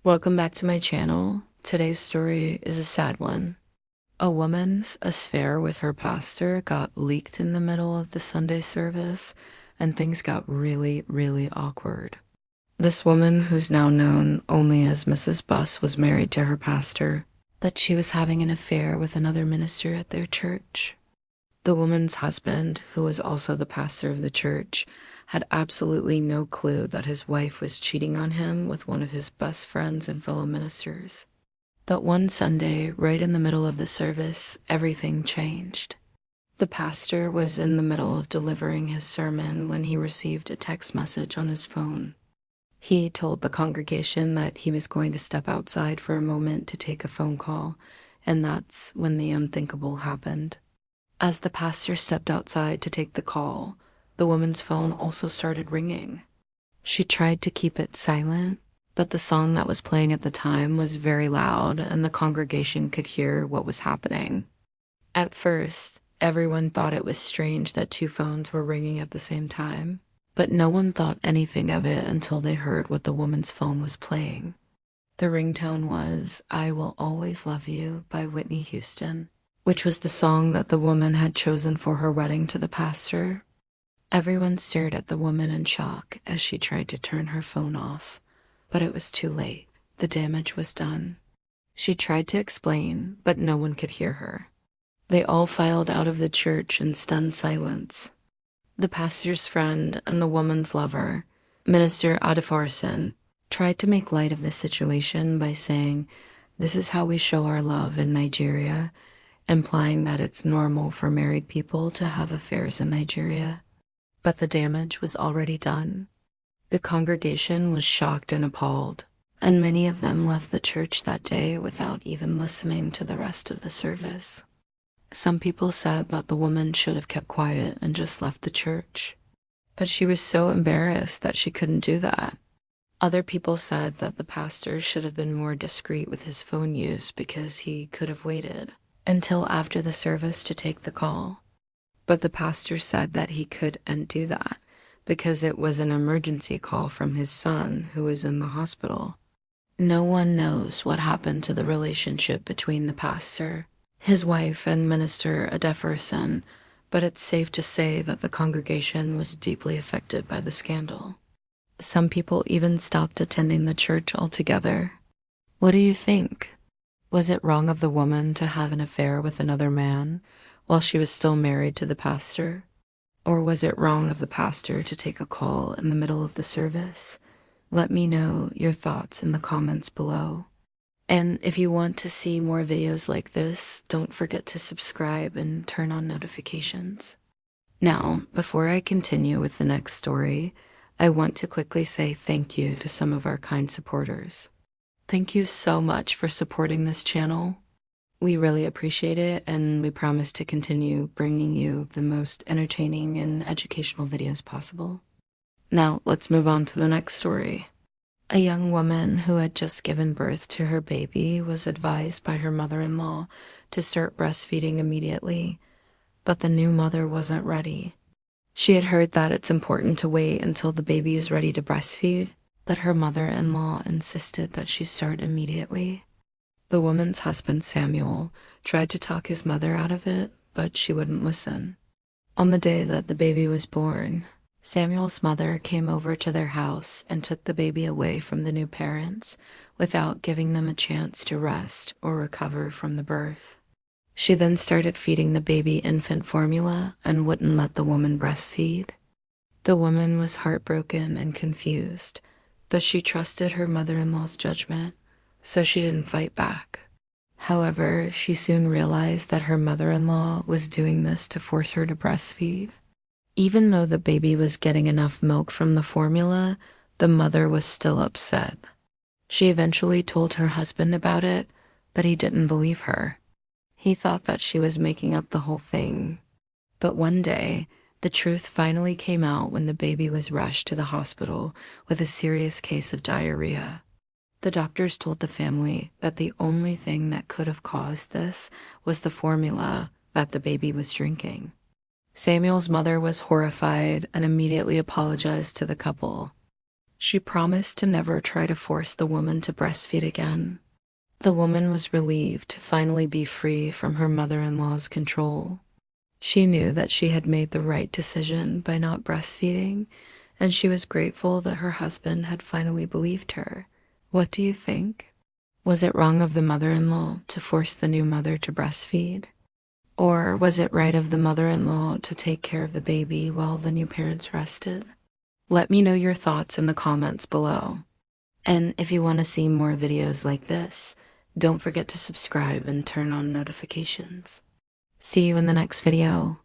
Welcome back to my channel. Today's story is a sad one. A woman's affair with her pastor got leaked in the middle of the Sunday service, and things got really, really awkward. This woman, who's now known only as Mrs. Buss, was married to her pastor, but she was having an affair with another minister at their church. The woman's husband, who was also the pastor of the church, had absolutely no clue that his wife was cheating on him with one of his best friends and fellow ministers. But one Sunday, right in the middle of the service, everything changed. The pastor was in the middle of delivering his sermon when he received a text message on his phone. He told the congregation that he was going to step outside for a moment to take a phone call, and that's when the unthinkable happened. As the pastor stepped outside to take the call, the woman's phone also started ringing. She tried to keep it silent, but the song that was playing at the time was very loud and the congregation could hear what was happening. At first, everyone thought it was strange that two phones were ringing at the same time, but no one thought anything of it until they heard what the woman's phone was playing. The ringtone was "I Will Always Love You" by Whitney Houston, which was the song that the woman had chosen for her wedding to the pastor. Everyone stared at the woman in shock as she tried to turn her phone off, but it was too late. The damage was done. She tried to explain, but no one could hear her. They all filed out of the church in stunned silence. The pastor's friend and the woman's lover, Minister Adefarson, tried to make light of the situation by saying, "This is how we show our love in Nigeria," implying that it's normal for married people to have affairs in Nigeria. But the damage was already done. The congregation was shocked and appalled, and many of them left the church that day without even listening to the rest of the service. Some people said that the woman should have kept quiet and just left the church, but she was so embarrassed that she couldn't do that. Other people said that the pastor should have been more discreet with his phone use because he could have waited until after the service to take the call. But the pastor said that he couldn't do that because it was an emergency call from his son who was in the hospital. No one knows what happened to the relationship between the pastor, his wife, and Minister Adefarson, but it's safe to say that the congregation was deeply affected by the scandal. Some people even stopped attending the church altogether. What do you think? Was it wrong of the woman to have an affair with another man while she was still married to the pastor? Or was it wrong of the pastor to take a call in the middle of the service? Let me know your thoughts in the comments below. And if you want to see more videos like this, don't forget to subscribe and turn on notifications. Now, before I continue with the next story, I want to quickly say thank you to some of our kind supporters. Thank you so much for supporting this channel. We really appreciate it, and we promise to continue bringing you the most entertaining and educational videos possible. Now, let's move on to the next story. A young woman who had just given birth to her baby was advised by her mother-in-law to start breastfeeding immediately, but the new mother wasn't ready. She had heard that it's important to wait until the baby is ready to breastfeed, but her mother-in-law insisted that she start immediately. The woman's husband, Samuel, tried to talk his mother out of it, but she wouldn't listen. On the day that the baby was born, Samuel's mother came over to their house and took the baby away from the new parents without giving them a chance to rest or recover from the birth. She then started feeding the baby infant formula and wouldn't let the woman breastfeed. The woman was heartbroken and confused, but she trusted her mother-in-law's judgment, so she didn't fight back. However, she soon realized that her mother-in-law was doing this to force her to breastfeed. Even though the baby was getting enough milk from the formula, the mother was still upset. She eventually told her husband about it, but he didn't believe her. He thought that she was making up the whole thing. But one day, the truth finally came out when the baby was rushed to the hospital with a serious case of diarrhea. The doctors told the family that the only thing that could have caused this was the formula that the baby was drinking. Samuel's mother was horrified and immediately apologized to the couple. She promised to never try to force the woman to breastfeed again. The woman was relieved to finally be free from her mother-in-law's control. She knew that she had made the right decision by not breastfeeding, and she was grateful that her husband had finally believed her. What do you think? Was it wrong of the mother-in-law to force the new mother to breastfeed? Or was it right of the mother-in-law to take care of the baby while the new parents rested? Let me know your thoughts in the comments below. And if you want to see more videos like this, don't forget to subscribe and turn on notifications. See you in the next video.